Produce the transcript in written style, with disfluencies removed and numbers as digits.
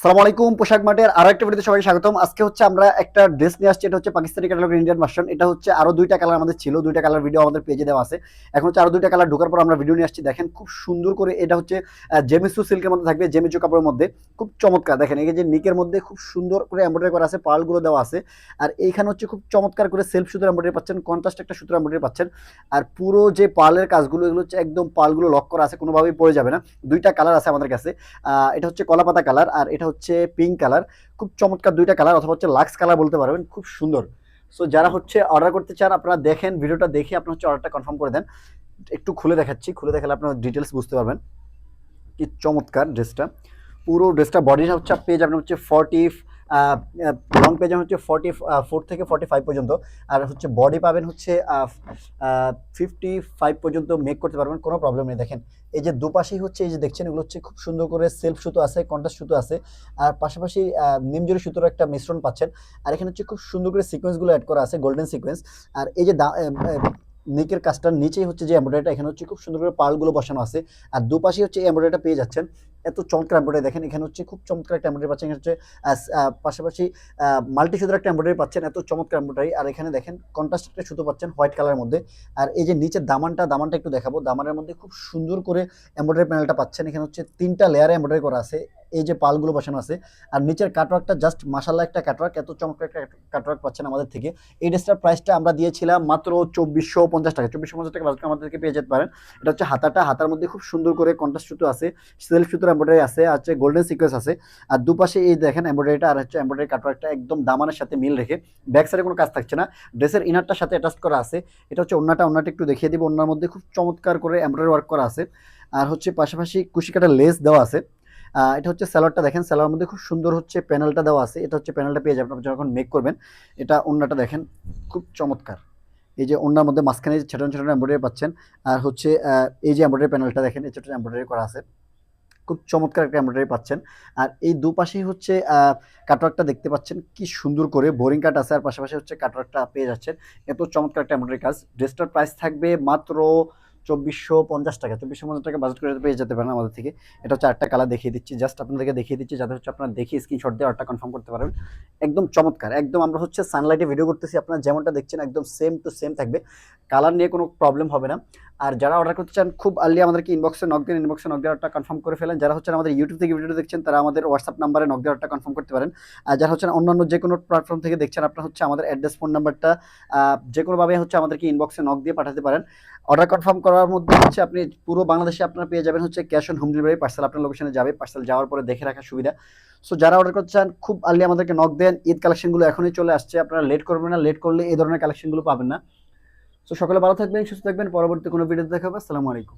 আসসালামু আলাইকুম। পোশাক মার্টের আরো একটা ভিডিওতে সবাইকে স্বাগতম। আজকে হচ্ছে আমরা একটা ড্রেস নিয়ে আসছি। এটা হচ্ছে পাকিস্তানি ক্যাটালগের ইন্ডিয়ান ভার্সন। এটা হচ্ছে আরো ২ টা কালার আমাদের ছিল। ২ টা কালার ভিডিও আমাদের পেজে দেওয়া আছে। এখন হচ্ছে আরো ২ টা কালার ঢোকার পর আমরা ভিডিও নিয়ে আসছি। দেখেন খুব সুন্দর করে এটা হচ্ছে জেমিসু সিল্কের মধ্যে থাকবে, জেমিচু কাপড়ের মধ্যে। খুব চমৎকার দেখেন এই যে নিকের মধ্যে খুব সুন্দর করে এমব্রয়ডারি করা আছে, পার্লগুলো দেওয়া আছে। আর এইখানে হচ্ছে খুব চমৎকার করে সেলফ সুতোর এমব্রয়ডারি পাচ্ছেন, কন্ট্রাস্ট একটা সুতোর এমব্রয়ডারি পাচ্ছেন। আর পুরো যে পার্লের কাজগুলো এগুলো হচ্ছে একদম পার্লগুলো লক করা আছে, কোনোভাবেই পড়ে যাবে না। ২ টা কালার আছে আমাদের কাছে। এটা হচ্ছে কলাপাতা কালার আর এটা হচ্ছে পিঙ্ক কালার। খুব চমৎকার ২ টা কালার, অথবা হচ্ছে লাক্স কালার বলতে পারবেন। খুব সুন্দর। সো যারা হচ্ছে অর্ডার করতে চান আপনারা দেখেন, ভিডিওটা দেখে আপনারা হচ্ছে অর্ডারটা কনফার্ম করে দেন। একটু খুলে দেখাচ্ছি, খুলে দেখালে আপনারা ডিটেলস বুঝতে পারবেন কি চমৎকার ড্রেসটা। পুরো ড্রেসটা বডিটা হচ্ছে পেয়ে যাবেন হচ্ছে 40, লং পেয়ে যাবেন হচ্ছে 44 থেকে 45 পর্যন্ত। আর হচ্ছে বডি পাবেন হচ্ছে 55 পর্যন্ত মেক করতে পারবেন, কোনো প্রবলেম নেই। দেখেন এই যে দুপাশেই হচ্ছে এই যে দেখছেন এগুলো হচ্ছে খুব সুন্দর করে সেলফ সুতো আছে, কন্ট্রাস্ট সুতো আছে। আর পাশাপাশি নিমজরি সুতোর একটা মিশ্রণ পাচ্ছেন। আর এখানে হচ্ছে খুব সুন্দর করে সিকোয়েন্সগুলো অ্যাড করা আছে, গোল্ডেন সিকোয়েন্স। আর এই যে নেকের কাজটার নিচেই হচ্ছে যে এমব্রয়ডারিটা, এখানে হচ্ছে খুব সুন্দর করে পার্লগুলো বসানো আছে। আর দুপাশে হচ্ছে এই এমব্রয়ডারিটা পেয়ে যাচ্ছেন। এত চমৎকার এমব্রয়ডারি দেখেন, এখানে হচ্ছে খুব চমৎকার একটা এমব্রয়ডারি পাচ্ছেন। এখানে হচ্ছে পাশাপাশি মাল্টি সুতোর একটা এমব্রয়ডারি পাচ্ছেন, এত চমৎকার এমব্রয়ডারি। আর এখানে দেখেন কন্ট্রাস্ট একটা সুতো পাচ্ছেন হোয়াইট কালারের মধ্যে। আর এই যে নিচের দামানটা একটু দেখাবো। দামানের মধ্যে খুব সুন্দর করে এমব্রয়ডারি প্যানেলটা পাচ্ছেন। এখানে হচ্ছে ৩টা লেয়ারে এমব্রয়ডারি করা আছে, এই যে পালগুলো বসানো আছে। আর নিচের কাটওয়ার্কটা জাস্ট মাশাআল্লাহ একটা কাটওয়ার্ক, এত চমৎকার একটা কাটওয়ার্ক পাচ্ছেন আমাদের থেকে। এই ড্রেসটার প্রাইসটা আমরা দিয়েছিলাম মাত্র ২৪৫০ টাকা। ২৪৫০ টাকা বাজেট আমাদের থেকে পেয়ে যেতে পারেন। এটা হচ্ছে হাতার মধ্যে খুব সুন্দর করে কন্ট্রাস্ট সুতো আছে, সেলফ সুতোর এমব্রয়ডারি আছে, আর হচ্ছে গোল্ডেন সিকোয়েন্স আছে। আর দুপাশে এই দেখেন এমব্রয়ডারিটা, আর হচ্ছে এমব্রয়ডারি কাটওয়ার্কটা একদম দামানের সাথে মিল রেখে। ব্যাক সাইডে কোনো কাজ থাকছে না, ড্রেসের ইনারটার সাথে অ্যাটাচ করা আছে। এটা হচ্ছে ওন্নাটা একটু দেখিয়ে দিব। ওন্নার মধ্যে খুব চমৎকার করে এমব্রয়ডারি ওয়ার্ক করা আছে। আর হচ্ছে পাশাপাশি কুশিকাটা লেস দেওয়া আছে। এটা হচ্ছে সালোয়ারটা দেখেন, সালোয়ার মধ্যে খুব সুন্দর হচ্ছে প্যানেলটা দেওয়া আছে। এটা হচ্ছে প্যানেলটা পেয়ে যাবেন আপনি যখন মেক করবেন। এটা ওন্নাটা দেখেন খুব চমৎকার। এই যে ওন্নার মধ্যে মাঝখানে ছোট এমব্রয়ডারি পাচ্ছেন। আর হচ্ছে এই যে এমব্রয়ডারি প্যানেলটা দেখেন, এই ছোট এমব্রয়ডারি করা আছে। খুব চমৎকার একটা এমব্রয়ডারি পাচ্ছেন। আর এই দুপাশেই হচ্ছে কাটওয়ার্কটা দেখতে পাচ্ছেন কি সুন্দর করে বোরিং কাট আছে, আর পাশাপাশি হচ্ছে কাটওয়ার্কটা পেয়ে যাচ্ছেন। এত চমৎকার একটা এমব্রয়ডারি কাজ। ড্রেসটার প্রাইস থাকবে মাত্র ২৪৫০ টাকা। ২৪৫০ টাকা বাজেট করে পেয়ে যেতে পারেন আমাদের থেকে। এটা হচ্ছে আরেকটা কালার দেখিয়ে দিচ্ছি, জাস্ট আপনাদেরকে দেখিয়ে দিচ্ছি যাতে হচ্ছে আপনারা দেখে স্ক্রিনশট দিয়ে অর্ডারটা কনফার্ম করতে পারবেন। একদম চমৎকার, একদম আমরা হচ্ছে সানলাইটে ভিডিও করতেছি, আপনারা যেমনটা দেখছেন একদম সেম টু সেম থাকবে। কালার নিয়ে কোনো প্রবলেম হবে না। আর যারা অর্ডার করতে চান খুব আর্লি আমাদেরকে ইনবক্সে নক দিন, ইনবক্সে নক দিয়ে অর্ডারটা কনফার্ম করে ফেলেন। যারা হচ্ছেন আমাদের ইউটিউব থেকে ভিডিও দেখছেন তারা আমাদের হোয়াটসঅ্যাপ নাম্বারে নক দিয়ে অর্ডারটা কনফার্ম করতে পারেন। আর যারা হচ্ছেন অন্যান্য যে কোনো প্ল্যাটফর্ম থেকে দেখছেন আপনারা হচ্ছে আমাদের অ্যাড্রেস ফোন নাম্বারটা যে কোনোভাবে হচ্ছে আমাদেরকে ইনবক্সে নক দিয়ে পাঠাতে পারেন। অর্ডার কনফার্ম করার মধ্যে হচ্ছে আপনি পুরো বাংলাদেশে আপনারা পেয়ে যাবেন হচ্ছে cash on home delivery. Parcel আপনার লোকেশনে যাবে, পার্সেল যাওয়ার পরে দেখে রাখার সুবিধা। সো যারা অর্ডার করতে চান খুব আর্লি আমাদেরকে নক দেন। ঈদ কালেকশনগুলো এখনই চলে আসছে, আপনারা লেট করবেন না, লেট করলে এই ধরনের কালেকশনগুলো পাবেন না। তো সকলে ভালো থাকবেন, সুস্থ থাকবেন। পরবর্তী কোনো ভিডিওতে দেখা হবে। আসসালামু আলাইকুম।